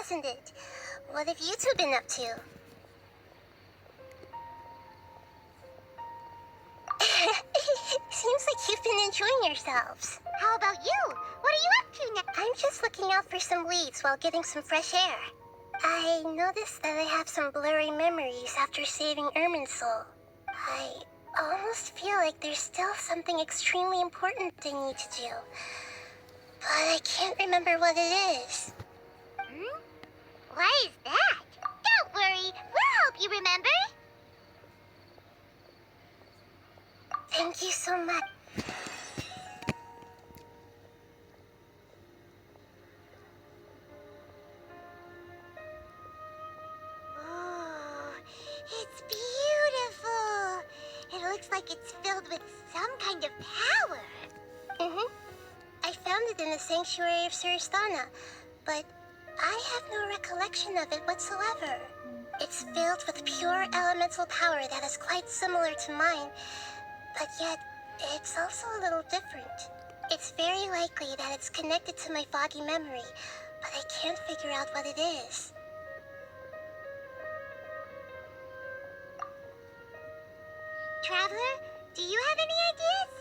hasn't it? What have you two been up to? Seems like you've been enjoying yourselves. How about you? What are you up to now? I'm just looking out for some leads while getting some fresh air. I noticed that I have some blurry memories after saving Irminsul. I almost feel like there's still something extremely important I need to do. But I can't remember what it is. Why is that? Don't worry, we'll help you remember. Thank you so much. Oh, it's beautiful. It looks like it's filled with some kind of power. I found it in the sanctuary of Suristana, but I have no recollection of it whatsoever. It's filled with pure elemental power that is quite similar to mine, but yet it's also a little different. It's very likely that it's connected to my foggy memory, but I can't figure out what it is. Traveler, do you have any ideas?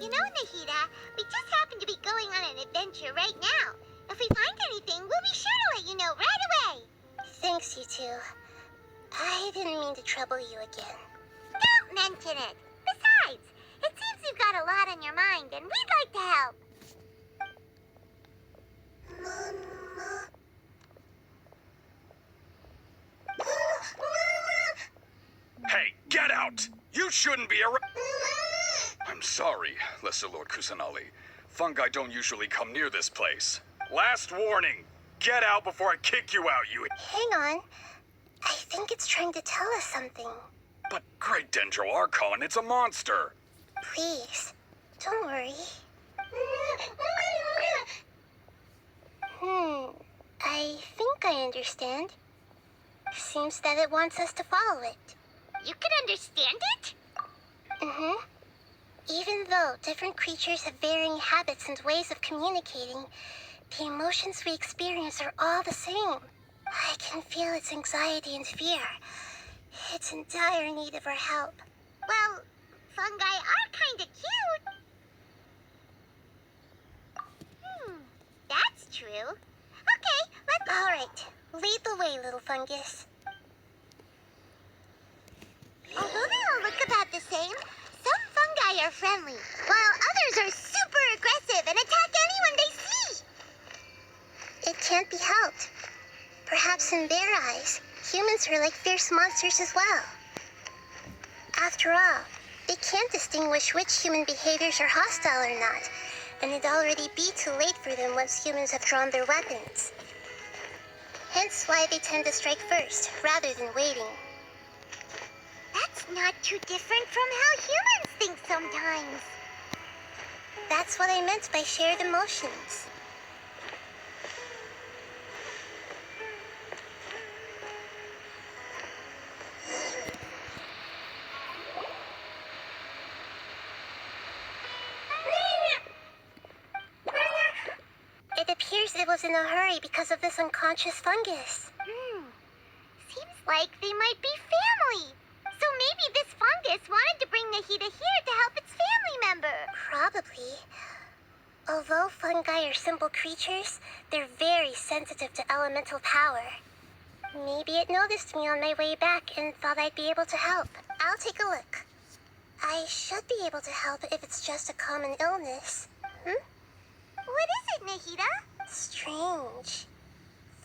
You know, Nahida, we just happen to be going on an adventure right now. If we find anything, we'll be sure to let you know right away. Thanks, you two. I didn't mean to trouble you again. Don't mention it. Besides, it seems you've got a lot on your mind, and we'd like to help. Hey, get out! You shouldn't be around. I'm sorry, Lesser Lord Kusanali. Fungi don't usually come near this place. Last warning! Get out before I kick you out, you... Hang on. I think it's trying to tell us something. But Great Dendro Archon, it's a monster! Please, don't worry. I think I understand. Seems that it wants us to follow it. You can understand it? Even though different creatures have varying habits and ways of communicating, the emotions we experience are all the same. I can feel its anxiety and fear. It's in dire need of our help. Well, fungi are kinda cute. That's true. Okay, let's... All right, lead the way, little fungus. Although they all look about the same, some fungi are friendly, while others are super aggressive and attack anyone they see. It can't be helped. Perhaps in their eyes, humans are like fierce monsters as well. After all, they can't distinguish which human behaviors are hostile or not, and it'd already be too late for them once humans have drawn their weapons. Hence why they tend to strike first, rather than waiting. That's not too different from how humans think sometimes. That's what I meant by shared emotions. It appears it was in a hurry because of this unconscious fungus. Seems like they might be family. So maybe this fungus wanted to bring Nahida here to help its family member. Probably. Although fungi are simple creatures, they're very sensitive to elemental power. Maybe it noticed me on my way back and thought I'd be able to help. I'll take a look. I should be able to help if it's just a common illness. What is it, Nahida? Strange.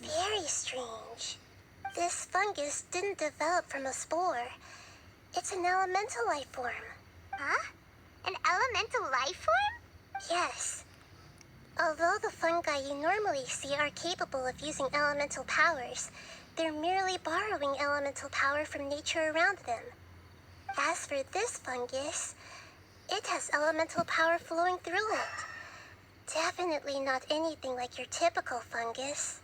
Very strange. This fungus didn't develop from a spore. It's an elemental life form. Huh? An elemental life form? Yes. Although the fungi you normally see are capable of using elemental powers, they're merely borrowing elemental power from nature around them. As for this fungus, it has elemental power flowing through it. Definitely not anything like your typical fungus.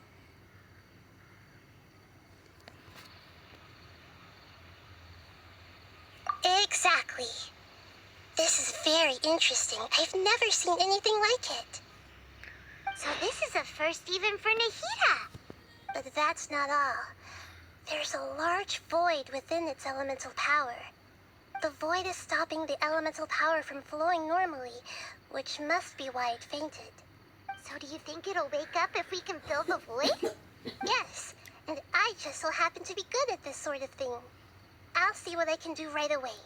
Exactly. This is very interesting. I've never seen anything like it. So this is a first even for Nahida. But that's not all. There's a large void within its elemental power. The void is stopping the elemental power from flowing normally, which must be why it fainted. So do you think it'll wake up if we can fill the void? Yes, and I just so happen to be good at this sort of thing. I'll see what I can do right away.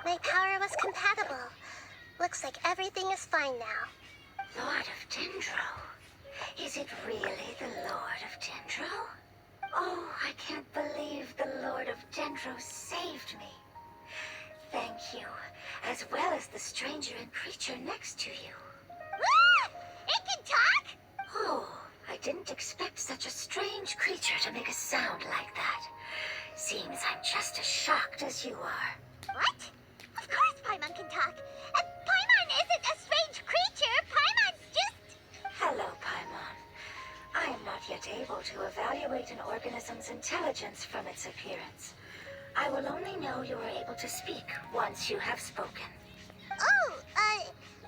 My power was compatible. Looks like everything is fine now. Lord of Dendro? Is it really the Lord of Dendro? Oh, I can't believe the Lord of Dendro saved me. Thank you, as well as the stranger and creature next to you. Ah! It can talk? Oh, I didn't expect such a strange creature to make a sound like that. Seems I'm just as shocked as you are. What? Of course Paimon can talk. Paimon isn't a strange creature. Paimon's just... Hello, Paimon. I am not yet able to evaluate an organism's intelligence from its appearance. I will only know you are able to speak once you have spoken. Oh,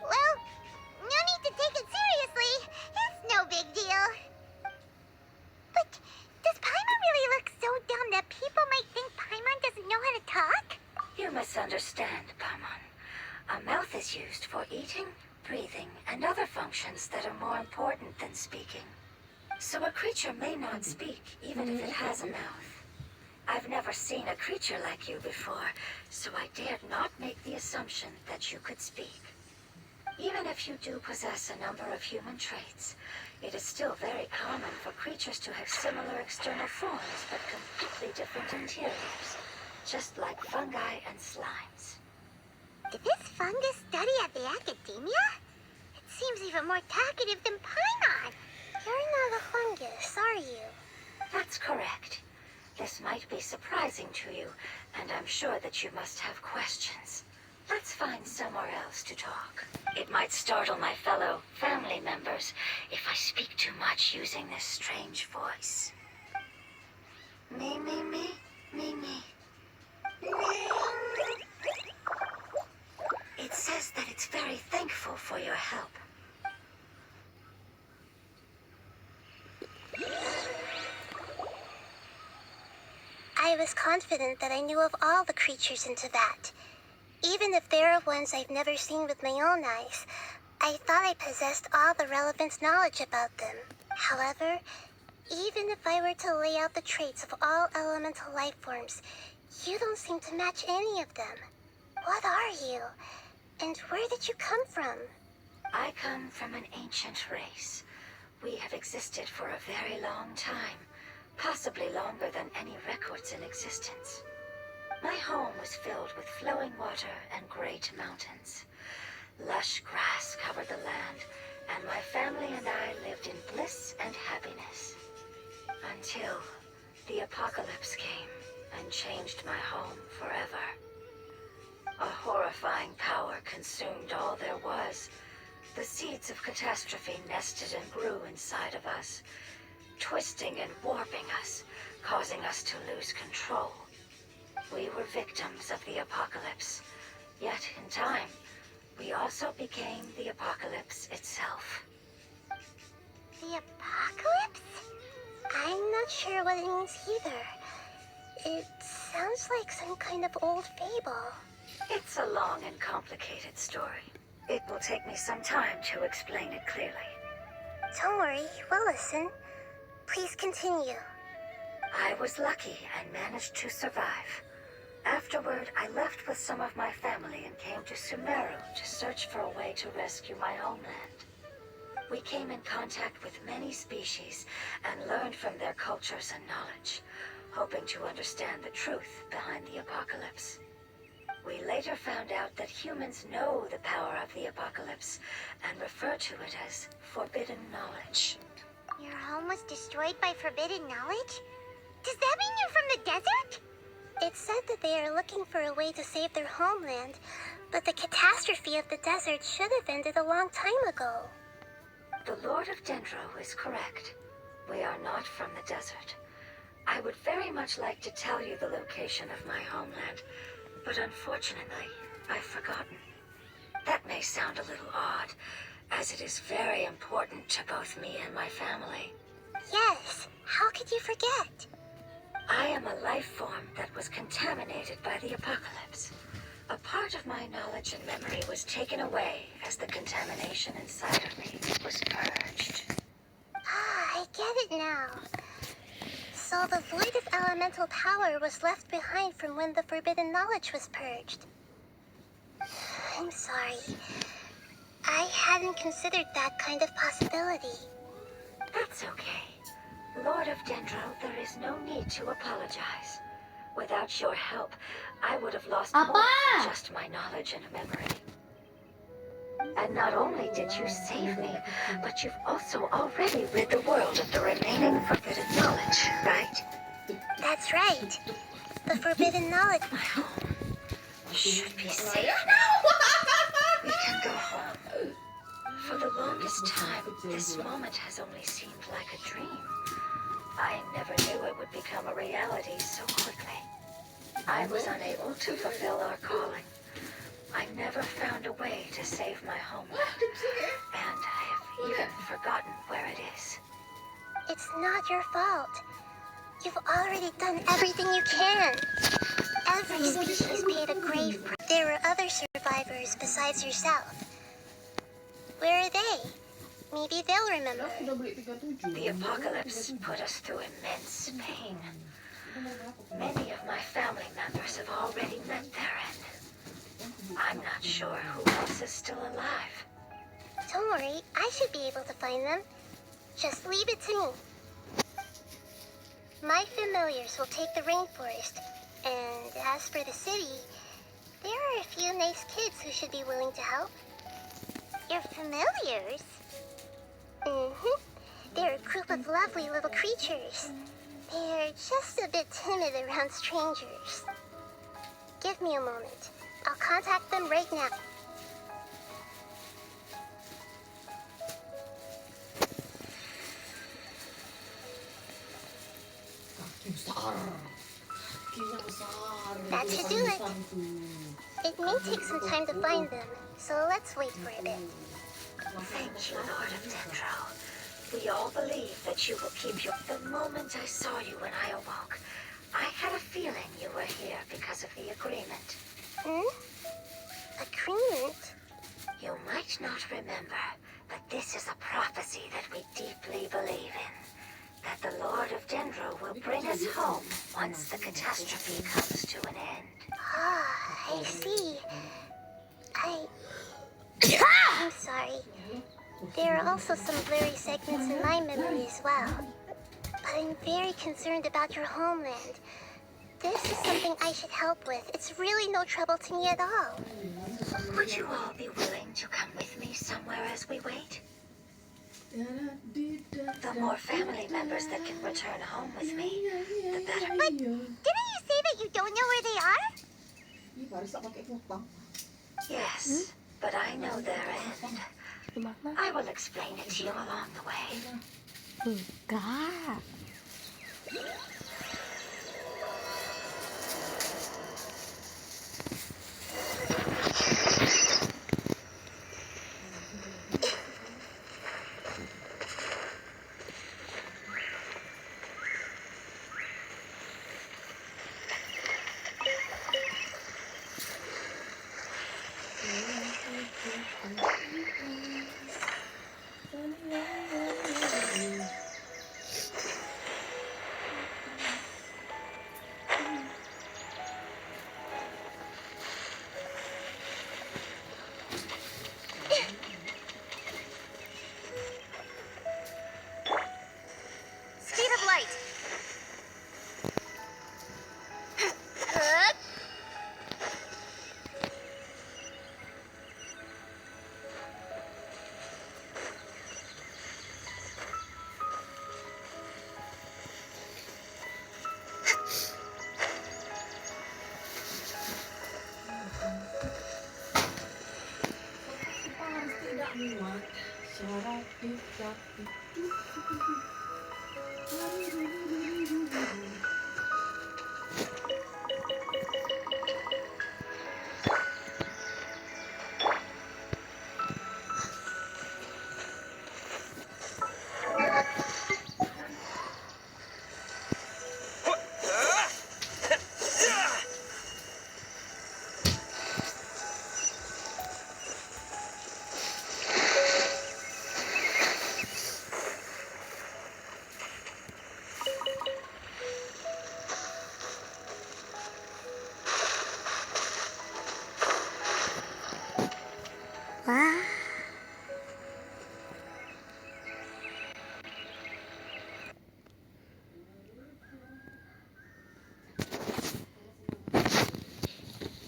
well, no need to take it seriously. It's no big deal. But does Paimon really look so dumb that people might think Paimon doesn't know how to talk? You misunderstand, Paimon. A mouth is used for eating, breathing, and other functions that are more important than speaking. So a creature may not speak, even if it has a mouth. I've never seen a creature like you before, so I dared not make the assumption that you could speak. Even if you do possess a number of human traits, it is still very common for creatures to have similar external forms but completely different interiors, just like fungi and slimes. Did this fungus study at the academia? It seems even more talkative than Paimon. You're not a fungus, are you? That's correct. This might be surprising to you, and I'm sure that you must have questions. Let's find somewhere else to talk. It might startle my fellow family members if I speak too much using this strange voice. Me, me, me, me, me. It says that it's very thankful for your help. I was confident that I knew of all the creatures in Teyvat. Even if there are ones I've never seen with my own eyes, I thought I possessed all the relevant knowledge about them. However, even if I were to lay out the traits of all elemental life forms, you don't seem to match any of them. What are you? And where did you come from? I come from an ancient race. We have existed for a very long time, possibly longer than any records in existence. My home was filled with flowing water and great mountains. Lush grass covered the land, and my family and I lived in bliss and happiness. Until the apocalypse came and changed my home forever. A horrifying power consumed all there was. The seeds of catastrophe nested and grew inside of us, twisting and warping us, causing us to lose control. We were victims of the apocalypse, yet in time, we also became the apocalypse itself. The apocalypse? I'm not sure what it means either. It sounds like some kind of old fable. It's a long and complicated story. It will take me some time to explain it clearly. Don't worry, we'll listen. Please continue. I was lucky and managed to survive. Afterward, I left with some of my family and came to Sumeru to search for a way to rescue my homeland. We came in contact with many species and learned from their cultures and knowledge, hoping to understand the truth behind the apocalypse. We later found out that humans know the power of the apocalypse and refer to it as forbidden knowledge. Your home was destroyed by forbidden knowledge? Does that mean you're from the desert? It said that they are looking for a way to save their homeland, But the catastrophe of the desert should have ended a long time ago. The Lord of Dendro is correct. We are not from the desert. I would very much like to tell you the location of my homeland, but unfortunately, I've forgotten. That may sound a little odd, as it is very important to both me and my family. Yes, how could you forget? I am a life form that was contaminated by the apocalypse. A part of my knowledge and memory was taken away as the contamination inside of me was purged. Ah, I get it now. So the void of elemental power was left behind from when the forbidden knowledge was purged. I'm sorry. I hadn't considered that kind of possibility. That's okay. Lord of Dendro, there is no need to apologize. Without your help, I would have lost more than just my knowledge and memory. And not only did you save me, but you've also already rid the world of the remaining forbidden knowledge, right? That's right. The forbidden knowledge. My home should be safe now. We can go home. For the longest time, this moment has only seemed like a dream. I never knew it would become a reality so quickly. I was unable to fulfill our calling. I never found a way to save my homeland, and I have even forgotten where it is. It's not your fault. You've already done everything you can. Every species paid a grave price. There were other survivors besides yourself. Where are they? Maybe they'll remember. The apocalypse put us through immense pain. Many of my family members have already met their end. I'm not sure who else is still alive. Don't worry, I should be able to find them. Just leave it to me. My familiars will take the rainforest. And as for the city, there are a few nice kids who should be willing to help. Your familiars? Mm-hmm. They're a group of lovely little creatures. They're just a bit timid around strangers. Give me a moment. I'll contact them right now. That should do it. It may take some time to find them, so let's wait for a bit. Thank you, Lord of Dendro. We all believe that you will keep your... The moment I saw you when I awoke, I had a feeling you were here because of the agreement. Hmm? Agreement? You might not remember, but this is a prophecy that we deeply believe in. That the Lord of Dendro will bring us home once the catastrophe comes to an end. Ah, I see. I'm sorry. There are also some blurry segments in my memory as well. But I'm very concerned about your homeland. This is something I should help with. It's really no trouble to me at all. Would you all be willing to come with me somewhere as we wait? The more family members that can return home with me, the better. But didn't you say that you don't know where they are? Yes, but I know their end. I will explain it to you along the way. Enggak. Wow.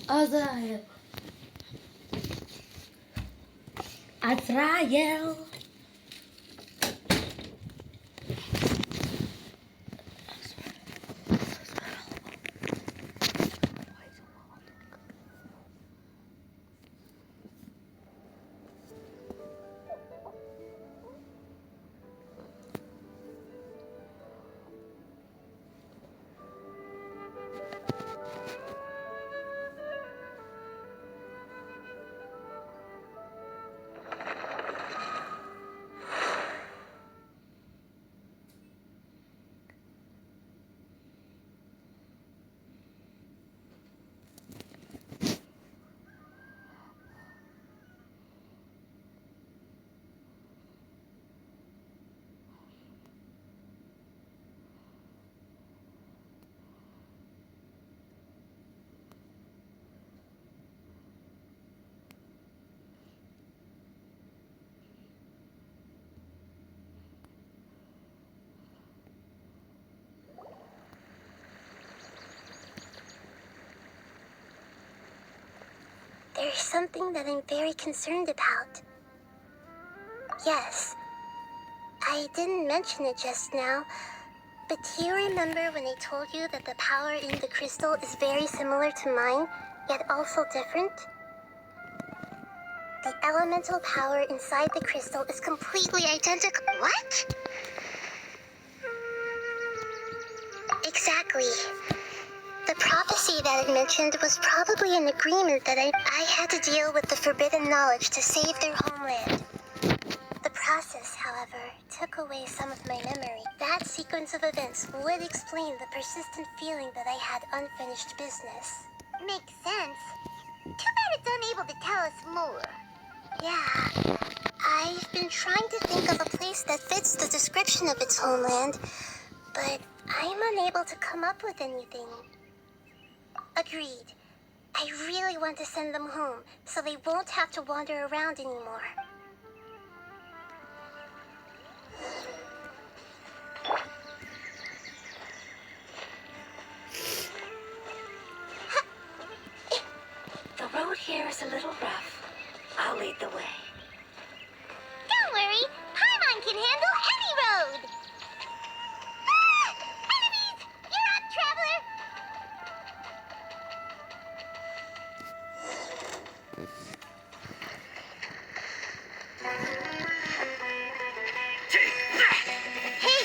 Azrael. Azrael. There's something that I'm very concerned about. Yes, I didn't mention it just now, but do you remember when I told you that the power in the crystal is very similar to mine, yet also different? The elemental power inside the crystal is completely identical. What? Exactly. The prophecy that it mentioned was probably an agreement that I had to deal with the forbidden knowledge to save their homeland. The process, however, took away some of my memory. That sequence of events would explain the persistent feeling that I had unfinished business. Makes sense. Too bad it's unable to tell us more. Yeah, I've been trying to think of a place that fits the description of its homeland, but I'm unable to come up with anything. Agreed. I really want to send them home, so they won't have to wander around anymore. The road here is a little rough. I'll lead the way. Don't worry, Paimon can handle any road! Ah! Enemies! You're up, traveler! Hey!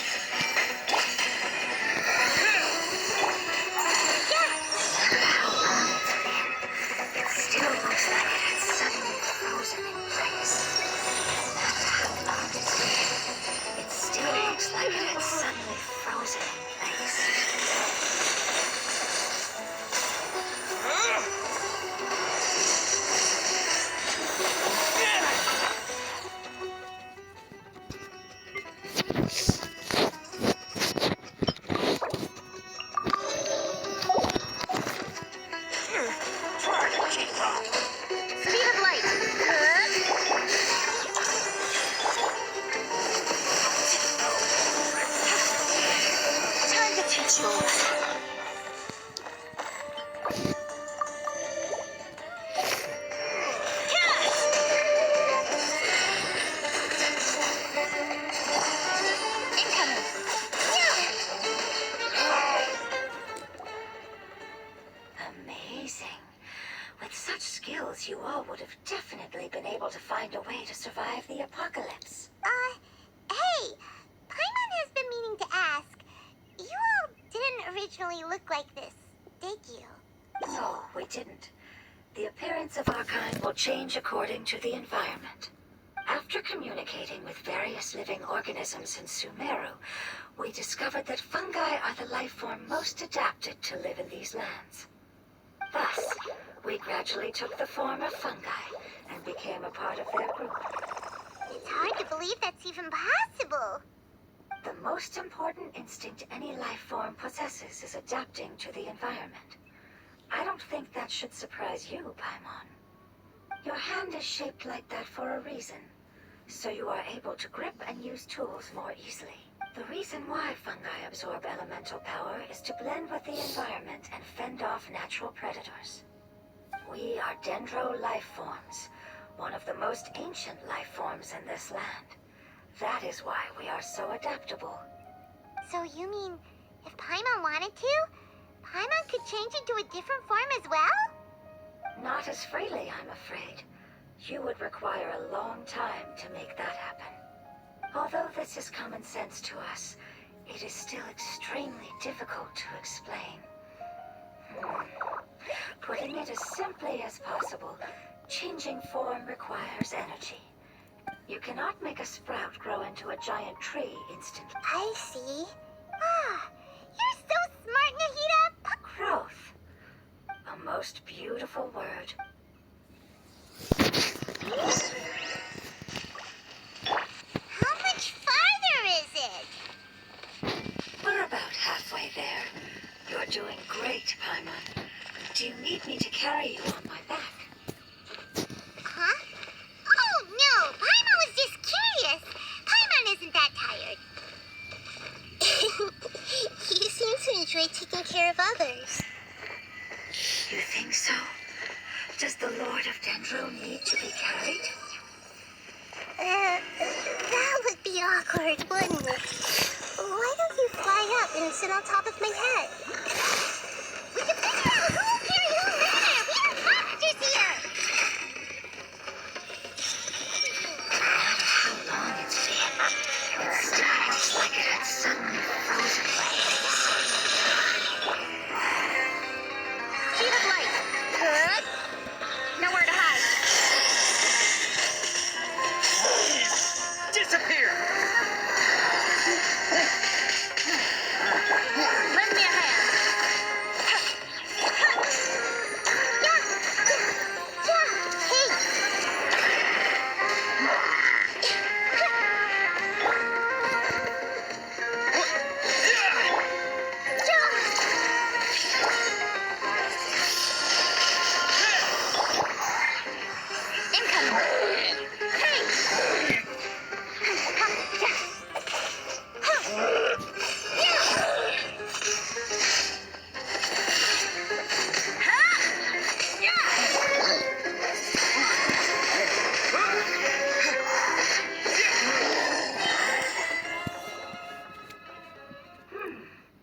It still looks like it had suddenly frozen in place. It still looks like it had suddenly frozen in place. Speed of light! Time to teach you a lesson. Incoming! Amazing. With such skills, you all would have definitely been able to find a way to survive the apocalypse. Hey! Paimon has been meaning to ask. You all didn't originally look like this, did you? No, we didn't. The appearance of our kind will change according to the environment. After communicating with various living organisms in Sumeru, we discovered that fungi are the life form most adapted to live in these lands. Thus, we gradually took the form of fungi and became a part of their group. It's hard to believe that's even possible. The most important instinct any life form possesses is adapting to the environment. I don't think that should surprise you, Paimon. Your hand is shaped like that for a reason, so you are able to grip and use tools more easily. The reason why fungi absorb elemental power is to blend with the environment and fend off natural predators. We are dendro life forms, one of the most ancient life forms in this land. That is why we are so adaptable. So you mean, if Paimon wanted to, Paimon could change into a different form as well? Not as freely, I'm afraid. You would require a long time to make that happen. Although this is common sense to us, it is still extremely difficult to explain. Putting it as simply as possible, changing form requires energy. You cannot make a sprout grow into a giant tree instantly. I see. You're so smart, Nahida! Growth. A most beautiful word. How much farther is it? We're about halfway there. You're doing great, Paimon. Do you need me to carry you on my back? Huh? Oh, no! Paimon was just curious. Paimon isn't that tired. You seem to enjoy taking care of others. You think so? Does the Lord of Dendro need to be carried? That would be awkward, wouldn't it? Why don't you fly up and sit on top of my head? We can figure out who will carry who later. We have monsters here. How long it's been. It seems like it had suddenly frozen away. Speed of light. Good. Nowhere to hide. Disappear! Lend me a hand.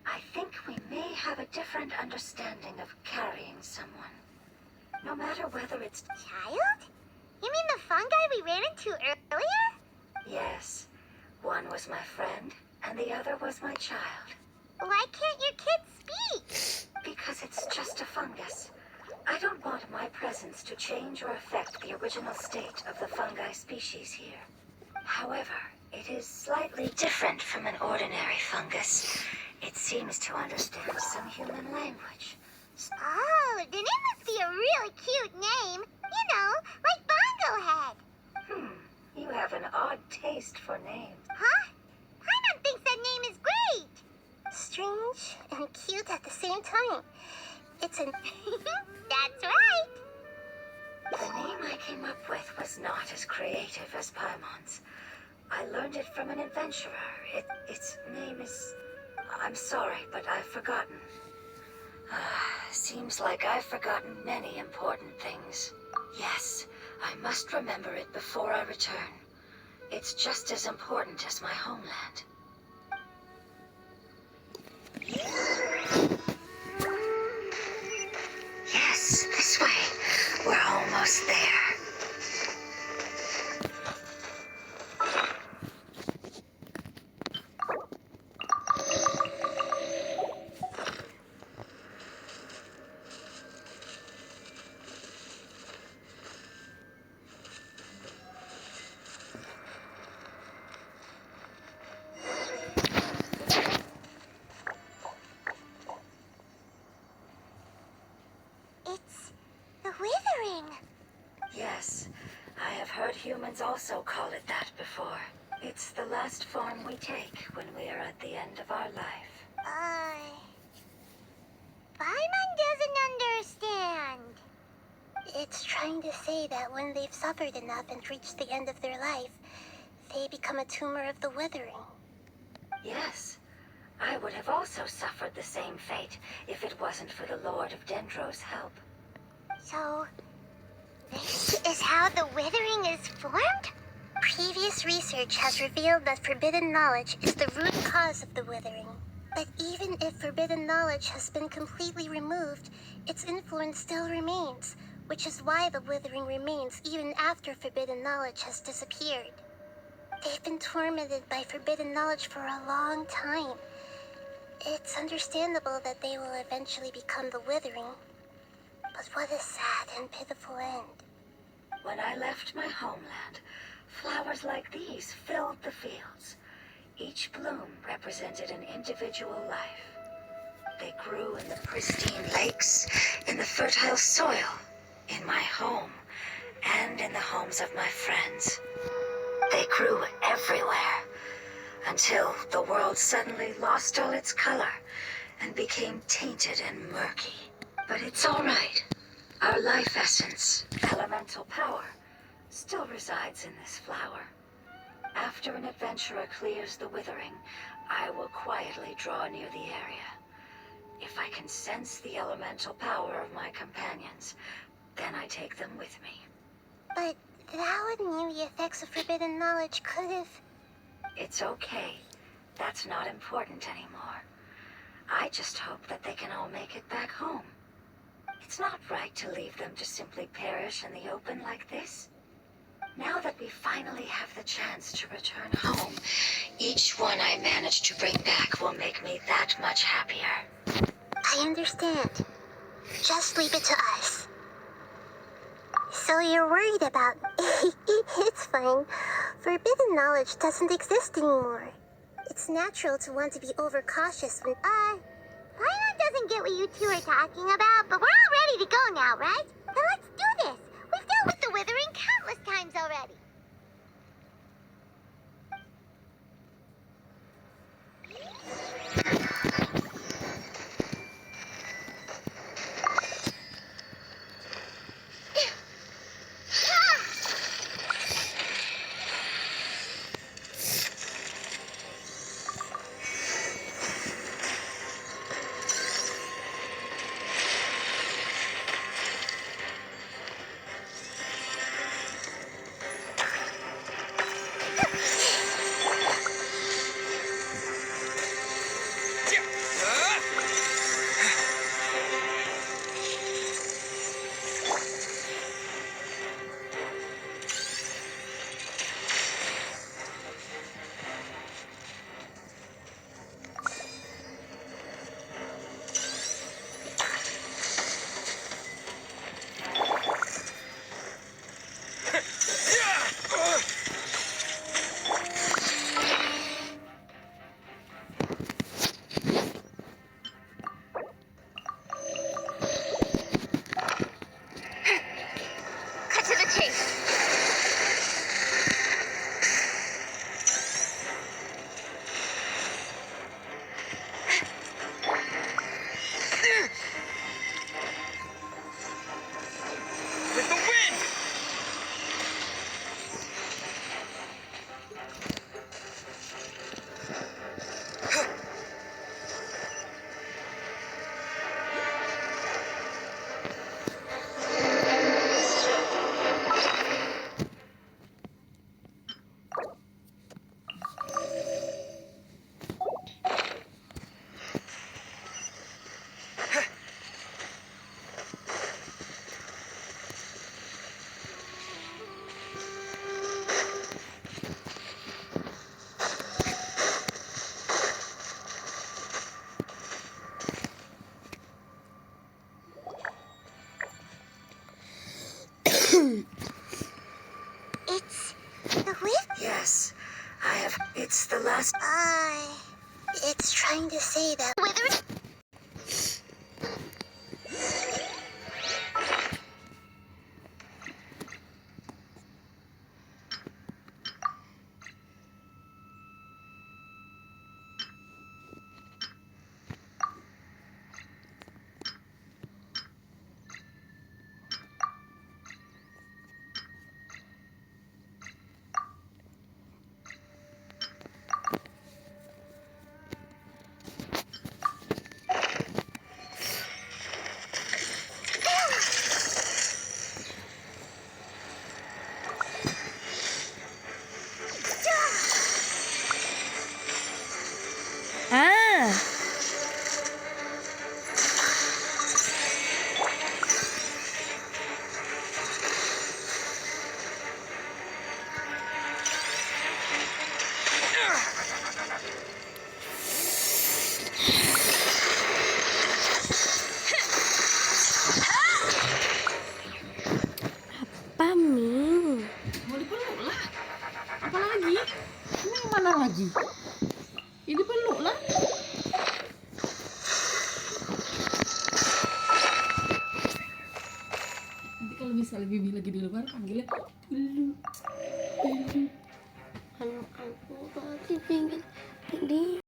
I think we may have a different understanding of carrying someone. No matter whether it's... Child? You mean the fungi we ran into earlier? Yes, one was my friend, and the other was my child. Why can't your kid speak? Because it's just a fungus. I don't want my presence to change or affect the original state of the fungi species here. However, it is slightly different from an ordinary fungus. It seems to understand some human language. Oh, then it must be a really cute name. You know, like Bongo Head. You have an odd taste for names. Huh? Paimon thinks that name is great. Strange and cute at the same time. It's an... That's right. The name I came up with was not as creative as Paimon's. I learned it from an adventurer. Its name is... I'm sorry, but I've forgotten. Seems like I've forgotten many important things. Yes, I must remember it before I return. It's just as important as my homeland. Yes, this way. almost there. It's the Withering. Yes, I have heard humans also call it that before. It's the last form we take when we are at the end of our life. Paimon doesn't understand. It's trying to say that when they've suffered enough and reached the end of their life, they become a tumor of the Withering. Yes, I would have also suffered the same fate if it wasn't for the Lord of Dendro's help. So, this is how the Withering is formed? Previous research has revealed that forbidden knowledge is the root cause of the Withering. But even if forbidden knowledge has been completely removed, its influence still remains, which is why the Withering remains even after forbidden knowledge has disappeared. They've been tormented by forbidden knowledge for a long time. It's understandable that they will eventually become the Withering. But what a sad and pitiful end. When I left my homeland, flowers like these filled the fields. Each bloom represented an individual life. They grew in the pristine lakes, in the fertile soil, in my home, and in the homes of my friends. They grew everywhere, until the world suddenly lost all its color and became tainted and murky. But it's all right. Our life essence, elemental power, still resides in this flower. After an adventurer clears the Withering, I will quietly draw near the area. If I can sense the elemental power of my companions, then I take them with me. But that would mean the effects of forbidden knowledge could have... It's okay. That's not important anymore. I just hope that they can all make it back home. It's not right to leave them to simply perish in the open like this. Now that we finally have the chance to return home, each one I manage to bring back will make me that much happier. I understand. Just leave it to us. So you're worried about... It's fine. Forbidden knowledge doesn't exist anymore. It's natural to want to be overcautious when... Paimon doesn't get what you two are talking about, but we're all ready to go now, right? Then let's do this. We've dealt with the Withering countless times already. It's the whip? Yes, I have. It's the last. It's trying to say that whether À, apa Mi? Mau dipeluk lah. Apa lagi? Ini yang mana lagi? Ya dipeluk lah. Nanti kalau misalnya Bibi lagi di luar panggilnya peluk. Peluk. Anak aku tadi pengen ini.